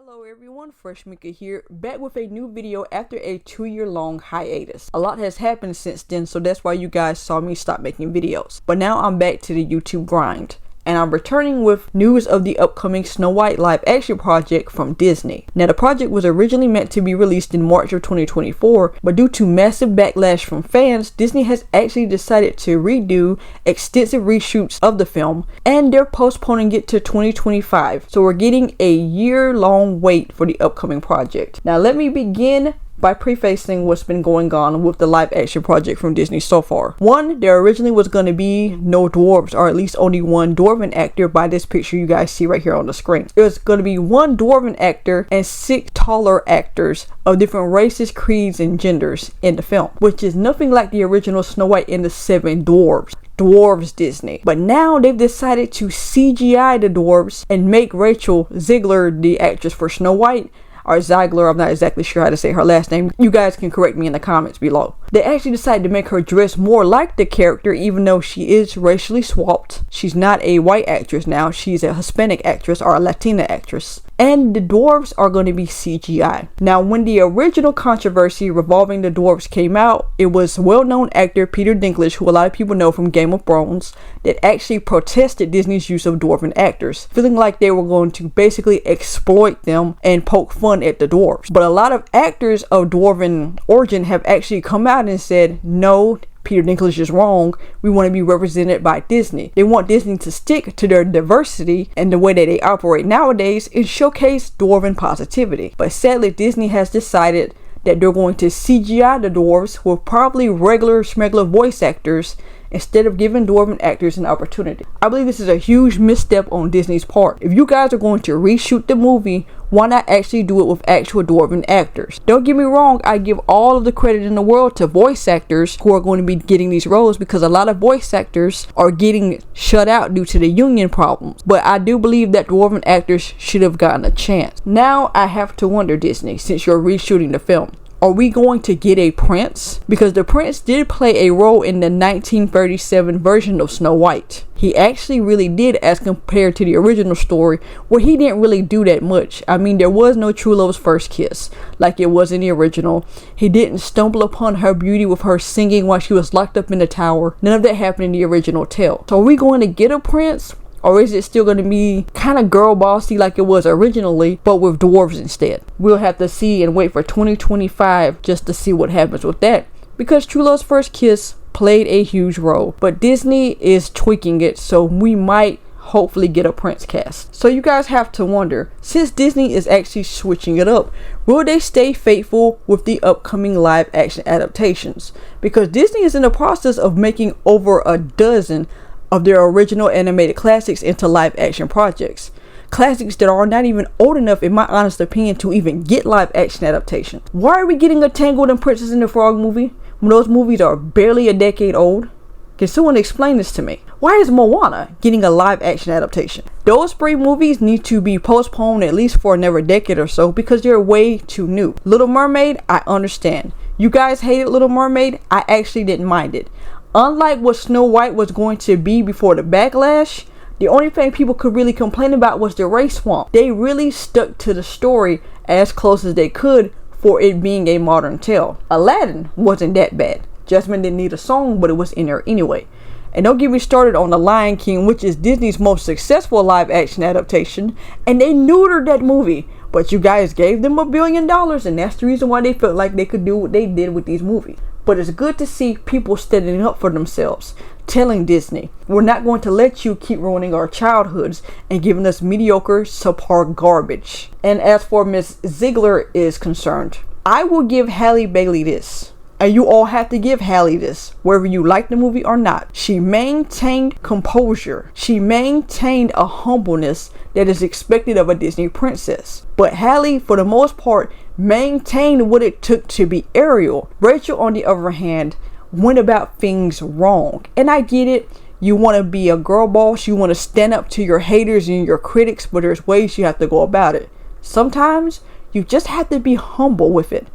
Hello everyone, FreshMeka here, back with a new video after a 2-year-long hiatus. A lot has happened since then, so that's why you guys saw me stop making videos. But now I'm back to the YouTube grind, and I'm returning with news of the upcoming Snow White live action project from Disney. Now the project was originally meant to be released in March of 2024, but due to massive backlash from fans, Disney has actually decided to redo extensive reshoots of the film, and they're postponing it to 2025. So we're getting a year-long wait for the upcoming project. Now let me begin by prefacing what's been going on with the live action project from Disney so far. One, there originally was going to be no dwarves, or at least only one dwarven actor by this picture you guys see right here on the screen. It was going to be one dwarven actor and 6 taller actors of different races, creeds, and genders in the film, which is nothing like the original Snow White and the 7 Dwarves Disney. But now they've decided to CGI the dwarves and make Rachel Ziegler the actress for Snow White, or Ziegler, I'm not exactly sure how to say her last name. You guys can correct me in the comments below. They actually decided to make her dress more like the character, even though she is racially swapped. She's not a white actress now, she's a Hispanic actress or a Latina actress. And the dwarves are going to be CGI. Now, when the original controversy revolving the dwarves came out, it was well-known actor Peter Dinklage, who a lot of people know from Game of Thrones, that actually protested Disney's use of dwarven actors, feeling like they were going to basically exploit them and poke fun at the dwarves. But a lot of actors of dwarven origin have actually come out and said, no, Peter Dinklage is wrong. We want to be represented by Disney. They want Disney to stick to their diversity and the way that they operate nowadays and showcase dwarven positivity. But sadly, Disney has decided that they're going to CGI the dwarves with probably regular schmegular voice actors instead of giving dwarven actors an opportunity. I believe this is a huge misstep on Disney's part. If you guys are going to reshoot the movie, why not actually do it with actual dwarven actors? Don't get me wrong, I give all of the credit in the world to voice actors who are going to be getting these roles, because a lot of voice actors are getting shut out due to the union problems. But I do believe that dwarven actors should have gotten a chance. Now I have to wonder, Disney, since you're reshooting the film, are we going to get a prince? Because the prince did play a role in the 1937 version of Snow White. He actually really did, as compared to the original story, where he didn't really do that much. I mean, there was no true love's first kiss like it was in the original. He didn't stumble upon her beauty with her singing while she was locked up in the tower. None of that happened in the original tale. So are we going to get a prince? Or is it still going to be kind of girl bossy like it was originally, but with dwarves instead? We'll have to see and wait for 2025 just to see what happens with that, because True Love's First Kiss played a huge role. But Disney is tweaking it, so we might hopefully get a prince cast. So you guys have to wonder, since Disney is actually switching it up, will they stay faithful with the upcoming live action adaptations? Because Disney is in the process of making over a dozen of their original animated classics into live action projects. Classics that are not even old enough, in my honest opinion, to even get live action adaptation. Why are we getting a Tangled and Princess and the Frog movie when those movies are barely a decade old? Can someone explain this to me? Why is Moana getting a live action adaptation? Those 3 movies need to be postponed at least for another decade or so, because they're way too new. Little Mermaid, I understand. You guys hated Little Mermaid, I actually didn't mind it. Unlike what Snow White was going to be before the backlash, the only thing people could really complain about was the race swamp. They really stuck to the story as close as they could for it being a modern tale. Aladdin wasn't that bad. Jasmine didn't need a song, but it was in there anyway. And don't get me started on The Lion King, which is Disney's most successful live action adaptation, and they neutered that movie. But you guys gave them $1 billion, and that's the reason why they felt like they could do what they did with these movies. But it's good to see people standing up for themselves, telling Disney, we're not going to let you keep ruining our childhoods and giving us mediocre, subpar garbage. And as for Miss Ziegler is concerned, I will give Halle Bailey this. And you all have to give Halle this, whether you like the movie or not. She maintained composure. She maintained a humbleness that is expected of a Disney princess. But Halle, for the most part, maintained what it took to be Ariel. Rachel, on the other hand, went about things wrong. And I get it. You want to be a girl boss. You want to stand up to your haters and your critics, but there's ways you have to go about it. Sometimes you just have to be humble with it.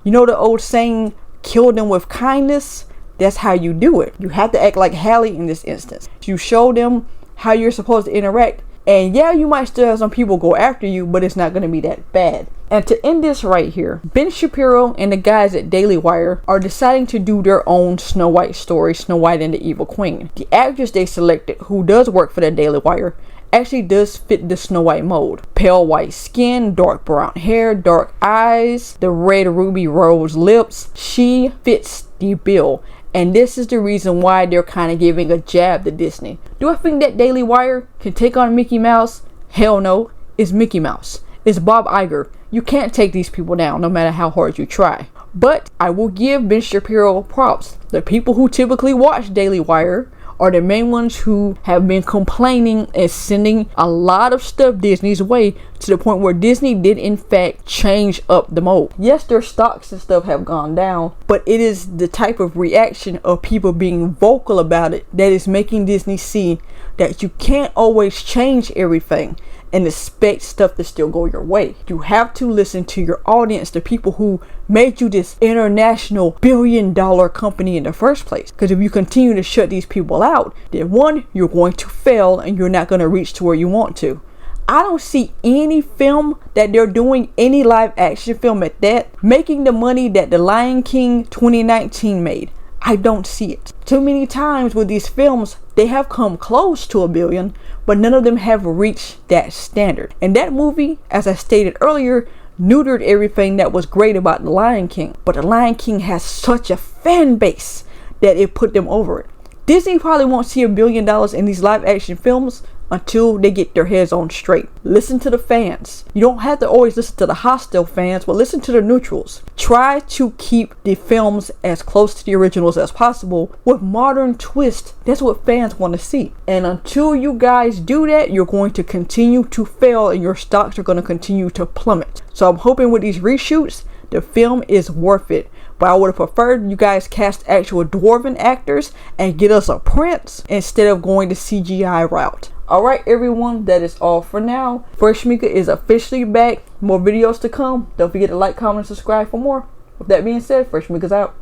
You know the old saying, kill them with kindness? That's how you do it. You have to act like Halle in this instance. You show them how you're supposed to interact, And yeah, you might still have some people go after you, but it's not going to be that bad. And to end this right here, Ben Shapiro and the guys at Daily Wire are deciding to do their own Snow White story, Snow White and the Evil Queen. The actress they selected, who does work for the Daily Wire, actually does fit the Snow White mold. Pale white skin, dark brown hair, dark eyes, the red ruby rose lips. She fits the bill. And this is the reason why they're kind of giving a jab to Disney. Do I think that Daily Wire can take on Mickey Mouse? Hell no. It's Mickey Mouse. It's Bob Iger. You can't take these people down no matter how hard you try. But I will give Ben Shapiro props. The people who typically watch Daily Wire are the main ones who have been complaining and sending a lot of stuff Disney's way, to the point where Disney did in fact change up the mold. Yes, their stocks and stuff have gone down, but it is the type of reaction of people being vocal about it that is making Disney see that you can't always change everything and expect stuff to still go your way. You have to listen to your audience, the people who made you this international billion-dollar company in the first place. Because if you continue to shut these people out, then one, you're going to fail and you're not going to reach to where you want to. I don't see any film that they're doing, any live action film at that, making the money that The Lion King 2019 made. I don't see it. Too many times with these films, they have come close to $1 billion, but none of them have reached that standard. And that movie, as I stated earlier, neutered everything that was great about The Lion King. But The Lion King has such a fan base that it put them over it. Disney probably won't see $1 billion in these live action films until they get their heads on straight. Listen to the fans. You don't have to always listen to the hostile fans, but listen to the neutrals. Try to keep the films as close to the originals as possible with modern twists. That's what fans want to see. And until you guys do that, you're going to continue to fail and your stocks are going to continue to plummet. So I'm hoping with these reshoots, the film is worth it. But I would have preferred you guys cast actual dwarven actors and get us a prince instead of going the CGI route. Alright everyone, that is all for now. FreshMeka is officially back. More videos to come. Don't forget to like, comment, and subscribe for more. With that being said, FreshMeka's out.